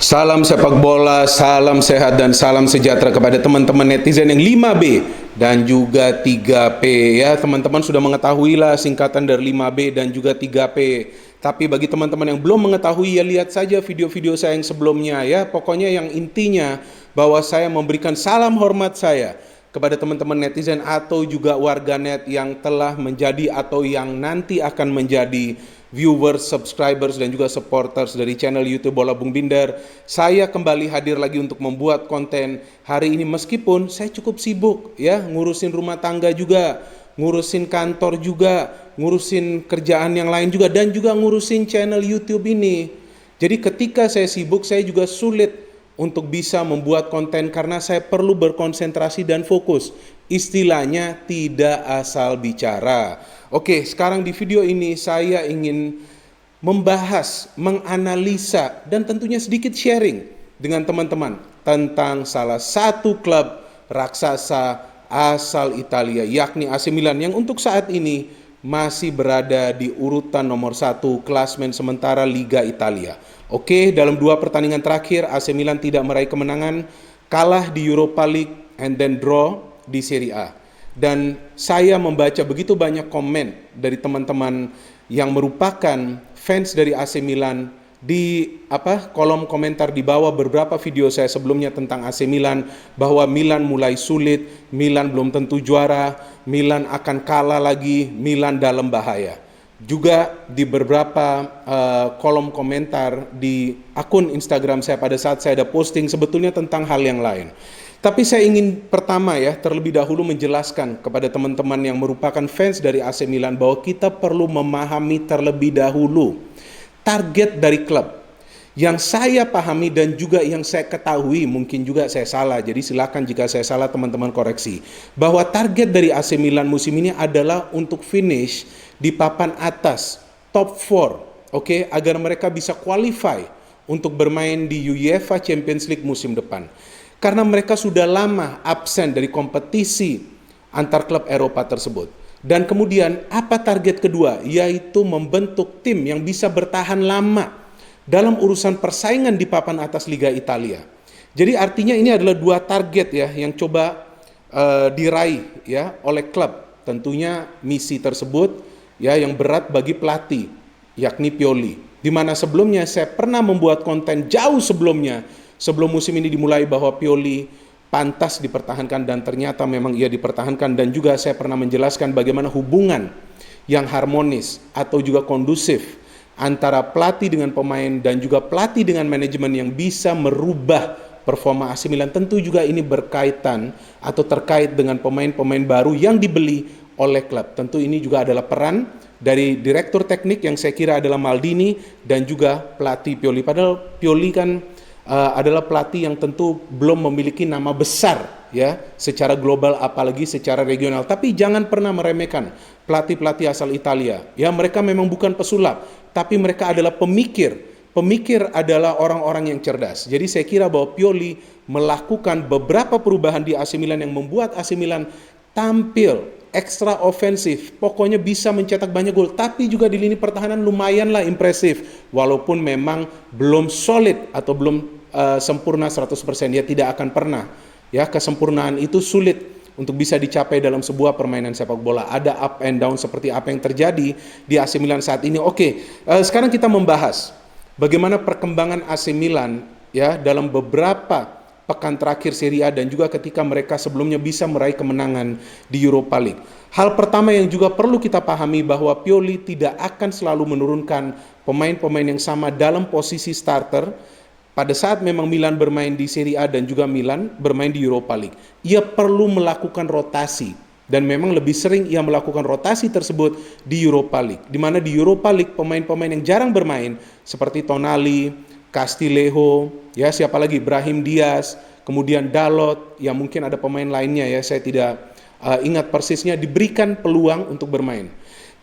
Salam sepak bola, salam sehat dan salam sejahtera kepada teman-teman netizen yang 5B dan juga 3P ya. Teman-teman sudah mengetahui lah singkatan dari 5B dan juga 3P. Tapi bagi teman-teman yang belum mengetahui ya lihat saja video-video saya yang sebelumnya ya. Pokoknya yang intinya bahwa saya memberikan salam hormat saya kepada teman-teman netizen atau juga warganet yang telah menjadi atau yang nanti akan menjadi viewers, subscribers, dan juga supporters dari channel YouTube Bola Bung Binder. Saya kembali hadir lagi untuk membuat konten hari ini meskipun saya cukup sibuk ya, ngurusin rumah tangga juga, ngurusin kantor juga, ngurusin kerjaan yang lain juga, dan juga ngurusin channel YouTube ini. Jadi ketika saya sibuk, saya juga sulit untuk bisa membuat konten karena saya perlu berkonsentrasi dan fokus. Istilahnya tidak asal bicara. Oke, sekarang di video ini saya ingin membahas, menganalisa, dan tentunya sedikit sharing dengan teman-teman tentang salah satu klub raksasa asal Italia, yakni AC Milan, yang untuk saat ini masih berada di urutan nomor 1 klasmen sementara Liga Italia. Oke, dalam 2 pertandingan terakhir AC Milan tidak meraih kemenangan, kalah di Europa League and then draw di Serie A. Dan saya membaca begitu banyak komen dari teman-teman yang merupakan fans dari AC Milan di kolom komentar di bawah beberapa video saya sebelumnya tentang AC Milan, bahwa Milan mulai sulit, Milan belum tentu juara, Milan akan kalah lagi, Milan dalam bahaya. Juga di beberapa kolom komentar di akun Instagram saya pada saat saya ada posting sebetulnya tentang hal yang lain. Tapi saya ingin pertama ya terlebih dahulu menjelaskan kepada teman-teman yang merupakan fans dari AC Milan bahwa kita perlu memahami terlebih dahulu target dari klub. Yang saya pahami dan juga yang saya ketahui, mungkin juga saya salah, jadi silakan jika saya salah teman-teman koreksi, bahwa target dari AC Milan musim ini adalah untuk finish di papan atas, top 4, oke, agar mereka bisa qualify untuk bermain di UEFA Champions League musim depan. Karena mereka sudah lama absen dari kompetisi antar klub Eropa tersebut. Dan kemudian apa target kedua? Yaitu membentuk tim yang bisa bertahan lama dalam urusan persaingan di papan atas Liga Italia. Jadi artinya ini adalah 2 target ya yang coba diraih ya oleh klub. Tentunya misi tersebut ya yang berat bagi pelatih, yakni Pioli. Di mana sebelumnya saya pernah membuat konten jauh sebelumnya, sebelum musim ini dimulai, bahwa Pioli pantas dipertahankan dan ternyata memang ia dipertahankan. Dan juga saya pernah menjelaskan bagaimana hubungan yang harmonis atau juga kondusif antara pelatih dengan pemain dan juga pelatih dengan manajemen yang bisa merubah performa AC Milan. Tentu juga ini berkaitan atau terkait dengan pemain-pemain baru yang dibeli oleh klub. Tentu ini juga adalah peran dari direktur teknik yang saya kira adalah Maldini dan juga pelatih Pioli. Padahal Pioli kan adalah pelatih yang tentu belum memiliki nama besar ya secara global apalagi secara regional. Tapi jangan pernah meremehkan pelatih-pelatih asal Italia. Ya, mereka memang bukan pesulap, tapi mereka adalah pemikir. Pemikir adalah orang-orang yang cerdas. Jadi saya kira bahwa Pioli melakukan beberapa perubahan di AC Milan yang membuat AC Milan tampil ekstra ofensif, pokoknya bisa mencetak banyak gol, tapi juga di lini pertahanan lumayanlah impresif, walaupun memang belum solid atau belum sempurna 100%, ya tidak akan pernah. Ya, kesempurnaan itu sulit untuk bisa dicapai dalam sebuah permainan sepak bola. Ada up and down seperti apa yang terjadi di AC Milan saat ini. Oke, sekarang kita membahas bagaimana perkembangan AC Milan ya dalam beberapa pekan terakhir Serie A dan juga ketika mereka sebelumnya bisa meraih kemenangan di Europa League. Hal pertama yang juga perlu kita pahami bahwa Pioli tidak akan selalu menurunkan pemain-pemain yang sama dalam posisi starter pada saat memang Milan bermain di Serie A dan juga Milan bermain di Europa League. Ia perlu melakukan rotasi dan memang lebih sering ia melakukan rotasi tersebut di Europa League. Di mana di Europa League pemain-pemain yang jarang bermain seperti Tonali, Castillejo, ya siapa lagi, Brahim Diaz, kemudian Dalot, ya mungkin ada pemain lainnya ya saya tidak ingat persisnya, diberikan peluang untuk bermain.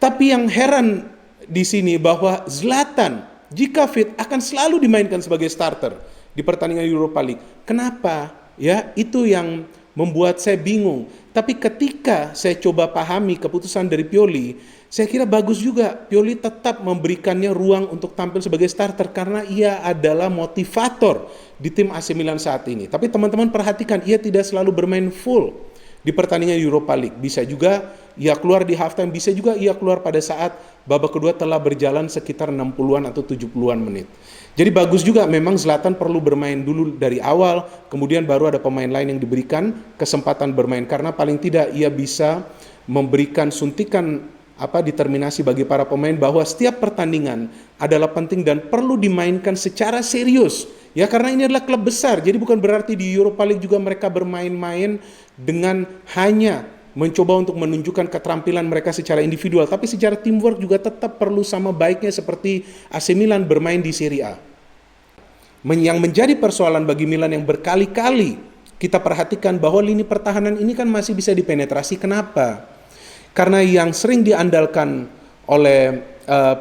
Tapi yang heran di sini bahwa Zlatan jika fit akan selalu dimainkan sebagai starter di pertandingan Europa League. Kenapa? Ya, itu yang membuat saya bingung. Tapi ketika saya coba pahami keputusan dari Pioli, saya kira bagus juga. Pioli tetap memberikannya ruang untuk tampil sebagai starter karena ia adalah motivator di tim AC Milan saat ini. Tapi teman-teman perhatikan, ia tidak selalu bermain full di pertandingan Europa League. Bisa juga ia keluar di halftime, bisa juga ia keluar pada saat babak kedua telah berjalan sekitar 60-an atau 70-an menit. Jadi bagus juga, memang Zlatan perlu bermain dulu dari awal, kemudian baru ada pemain lain yang diberikan kesempatan bermain, karena paling tidak ia bisa memberikan suntikan determinasi bagi para pemain bahwa setiap pertandingan adalah penting dan perlu dimainkan secara serius. Ya, karena ini adalah klub besar, jadi bukan berarti di Europa League juga mereka bermain-main dengan hanya mencoba untuk menunjukkan keterampilan mereka secara individual, tapi secara teamwork juga tetap perlu sama baiknya seperti AC Milan bermain di Serie A. Yang menjadi persoalan bagi Milan yang berkali-kali kita perhatikan bahwa lini pertahanan ini kan masih bisa dipenetrasi. Kenapa? Karena yang sering diandalkan oleh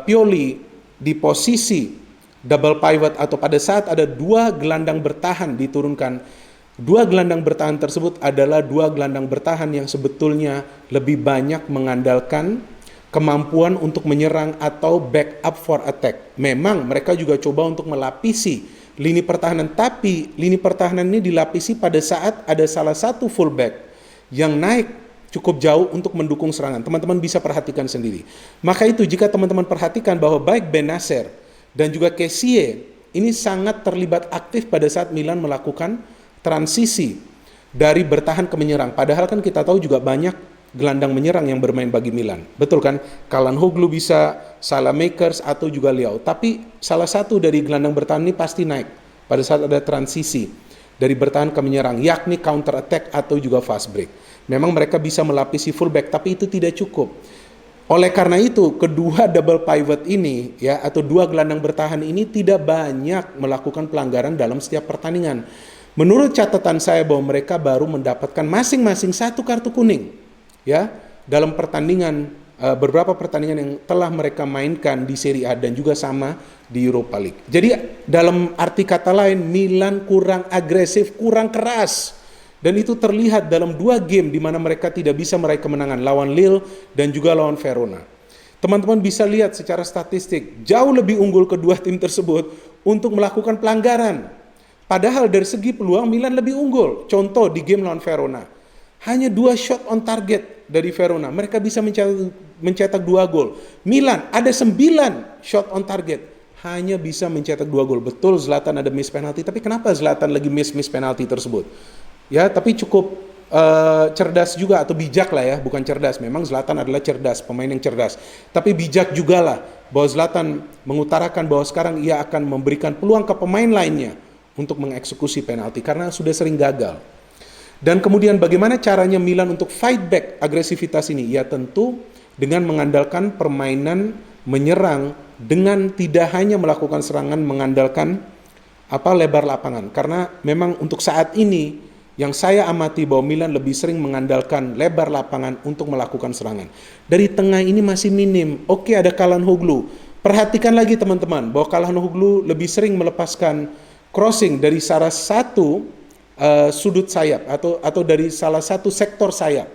Pioli di posisi double pivot atau pada saat ada dua gelandang bertahan diturunkan, dua gelandang bertahan tersebut adalah dua gelandang bertahan yang sebetulnya lebih banyak mengandalkan kemampuan untuk menyerang atau backup for attack. Memang mereka juga coba untuk melapisi lini pertahanan, tapi lini pertahanan ini dilapisi pada saat ada salah satu fullback yang naik cukup jauh untuk mendukung serangan. Teman-teman bisa perhatikan sendiri. Maka itu jika teman-teman perhatikan bahwa baik Benacer dan juga Kessie ini sangat terlibat aktif pada saat Milan melakukan transisi dari bertahan ke menyerang. Padahal kan kita tahu juga banyak gelandang menyerang yang bermain bagi Milan. Betul kan? Calhanoglu bisa, Salamakers atau juga Leao. Tapi salah satu dari gelandang bertahan ini pasti naik pada saat ada transisi dari bertahan ke menyerang, yakni counter attack atau juga fast break. Memang mereka bisa melapisi fullback, tapi itu tidak cukup. Oleh karena itu, kedua double pivot ini ya atau dua gelandang bertahan ini tidak banyak melakukan pelanggaran dalam setiap pertandingan. Menurut catatan saya bahwa mereka baru mendapatkan masing-masing satu kartu kuning ya dalam pertandingan beberapa pertandingan yang telah mereka mainkan di Serie A dan juga sama di Europa League. Jadi dalam arti kata lain Milan kurang agresif, kurang keras. Dan itu terlihat dalam dua game di mana mereka tidak bisa meraih kemenangan lawan Lille dan juga lawan Verona. Teman-teman bisa lihat secara statistik jauh lebih unggul kedua tim tersebut untuk melakukan pelanggaran. Padahal dari segi peluang Milan lebih unggul. Contoh di game lawan Verona. Hanya 2 shot on target dari Verona. Mereka bisa mencetak 2 gol. Milan ada 9 shot on target. Hanya bisa mencetak 2 gol. Betul Zlatan ada miss penalti. Tapi kenapa Zlatan lagi miss penalti tersebut? Ya, tapi cukup cerdas juga atau bijak lah ya. Bukan cerdas. Memang Zlatan adalah cerdas. Pemain yang cerdas. Tapi bijak juga lah. Bahwa Zlatan mengutarakan bahwa sekarang ia akan memberikan peluang ke pemain lainnya untuk mengeksekusi penalti karena sudah sering gagal. Dan kemudian bagaimana caranya Milan untuk fight back agresivitas ini? Ya tentu dengan mengandalkan permainan menyerang dengan tidak hanya melakukan serangan mengandalkan lebar lapangan. Karena memang untuk saat ini yang saya amati bahwa Milan lebih sering mengandalkan lebar lapangan untuk melakukan serangan. Dari tengah ini masih minim. Oke, ada Calhanoglu. Perhatikan lagi teman-teman bahwa Calhanoglu lebih sering melepaskan crossing dari salah satu sudut sayap atau dari salah satu sektor sayap.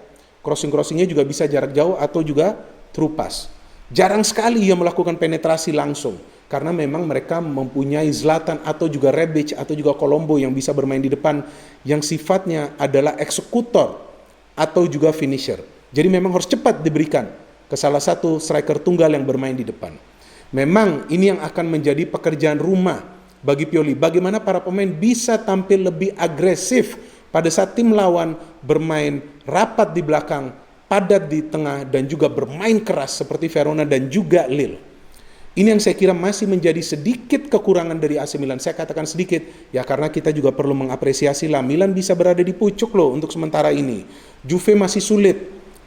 Crossingnya juga bisa jarak jauh atau juga through pass. Jarang sekali ia melakukan penetrasi langsung karena memang mereka mempunyai Zlatan atau juga Rebic atau juga Colombo yang bisa bermain di depan yang sifatnya adalah eksekutor atau juga finisher. Jadi memang harus cepat diberikan ke salah satu striker tunggal yang bermain di depan. Memang ini yang akan menjadi pekerjaan rumah bagi Pioli, bagaimana para pemain bisa tampil lebih agresif pada saat tim lawan bermain rapat di belakang, padat di tengah, dan juga bermain keras seperti Verona dan juga Lille. Ini yang saya kira masih menjadi sedikit kekurangan dari AC Milan. Saya katakan sedikit, ya karena kita juga perlu mengapresiasi lah, Milan bisa berada di pucuk loh untuk sementara ini. Juve masih sulit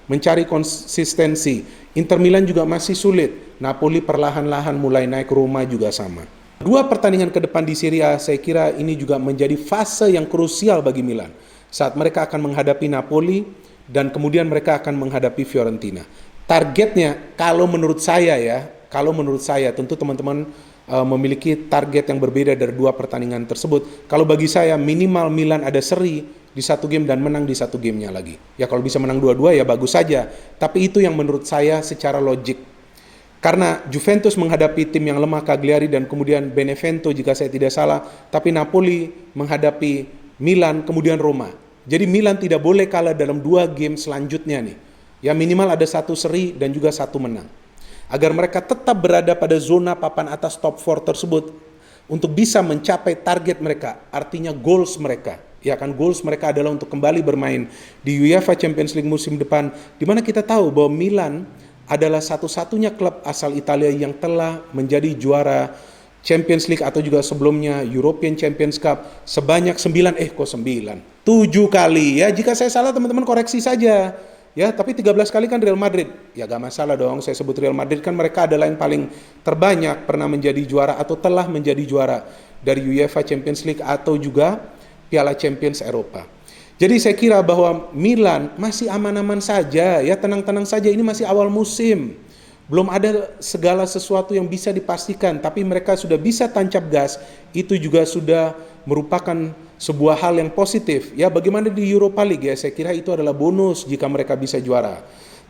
mencari konsistensi, Inter Milan juga masih sulit, Napoli perlahan-lahan mulai naik, Roma juga sama. 2 pertandingan ke depan di Serie A, saya kira ini juga menjadi fase yang krusial bagi Milan. Saat mereka akan menghadapi Napoli dan kemudian mereka akan menghadapi Fiorentina. Targetnya, kalau menurut saya, tentu teman-teman memiliki target yang berbeda dari 2 pertandingan tersebut. Kalau bagi saya, minimal Milan ada seri di satu game dan menang di satu gamenya lagi. Ya kalau bisa menang dua-dua ya bagus saja. Tapi itu yang menurut saya secara logik. Karena Juventus menghadapi tim yang lemah, Cagliari, dan kemudian Benevento jika saya tidak salah. Tapi Napoli menghadapi Milan, kemudian Roma. Jadi Milan tidak boleh kalah dalam 2 game selanjutnya nih. Ya minimal ada 1 seri dan juga 1 menang. Agar mereka tetap berada pada zona papan atas top 4 tersebut untuk bisa mencapai target mereka, artinya goals mereka. Ya kan, goals mereka adalah untuk kembali bermain di UEFA Champions League musim depan, di mana kita tahu bahwa Milan adalah satu-satunya klub asal Italia yang telah menjadi juara Champions League atau juga sebelumnya European Champions Cup sebanyak 7 kali ya. Jika saya salah teman-teman koreksi saja. Ya, tapi 13 kali kan Real Madrid. Ya gak masalah dong, saya sebut Real Madrid kan mereka adalah yang paling terbanyak pernah menjadi juara atau telah menjadi juara dari UEFA Champions League atau juga Piala Champions Eropa. Jadi saya kira bahwa Milan masih aman-aman saja, ya tenang-tenang saja, ini masih awal musim. Belum ada segala sesuatu yang bisa dipastikan, tapi mereka sudah bisa tancap gas, itu juga sudah merupakan sebuah hal yang positif. Ya bagaimana di Europa League ya, saya kira itu adalah bonus jika mereka bisa juara.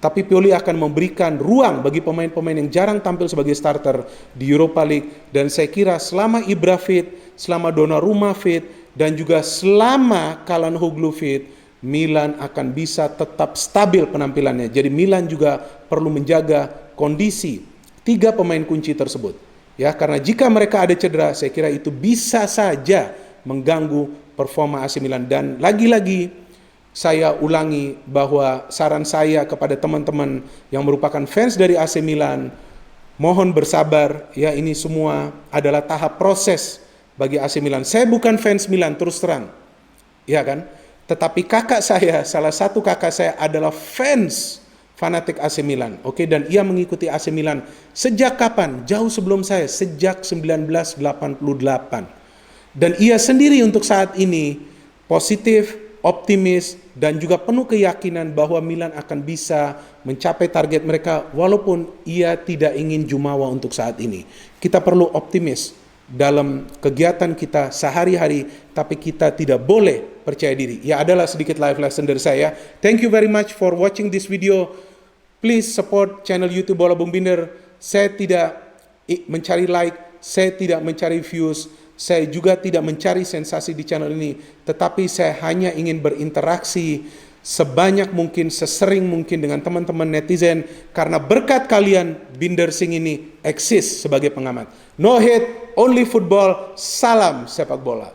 Tapi Pioli akan memberikan ruang bagi pemain-pemain yang jarang tampil sebagai starter di Europa League. Dan saya kira selama Ibra fit, selama Donnarumma fit, dan juga selama Calhanoglu fit, Milan akan bisa tetap stabil penampilannya. Jadi Milan juga perlu menjaga kondisi 3 pemain kunci tersebut. Ya, karena jika mereka ada cedera, saya kira itu bisa saja mengganggu performa AC Milan. Dan lagi-lagi saya ulangi bahwa saran saya kepada teman-teman yang merupakan fans dari AC Milan, mohon bersabar, ya ini semua adalah tahap proses bagi AC Milan. Saya bukan fans Milan terus terang, ya kan? Tetapi kakak saya, salah satu kakak saya adalah fans fanatik AC Milan, oke? Dan ia mengikuti AC Milan sejak kapan? Jauh sebelum saya, sejak 1988. Dan ia sendiri untuk saat ini positif, optimis, dan juga penuh keyakinan bahwa Milan akan bisa mencapai target mereka walaupun ia tidak ingin jumawa untuk saat ini. Kita perlu optimis dalam kegiatan kita sehari-hari, tapi kita tidak boleh percaya diri. Ya adalah sedikit life lesson dari saya. Thank you very much for watching this video. Please support channel YouTube Bola Bung Binder. Saya tidak mencari like, saya tidak mencari views, saya juga tidak mencari sensasi di channel ini, tetapi saya hanya ingin berinteraksi sebanyak mungkin, sesering mungkin dengan teman-teman netizen, karena berkat kalian Binder Singh ini eksis sebagai pengamat. No hate, only football, salam sepak bola.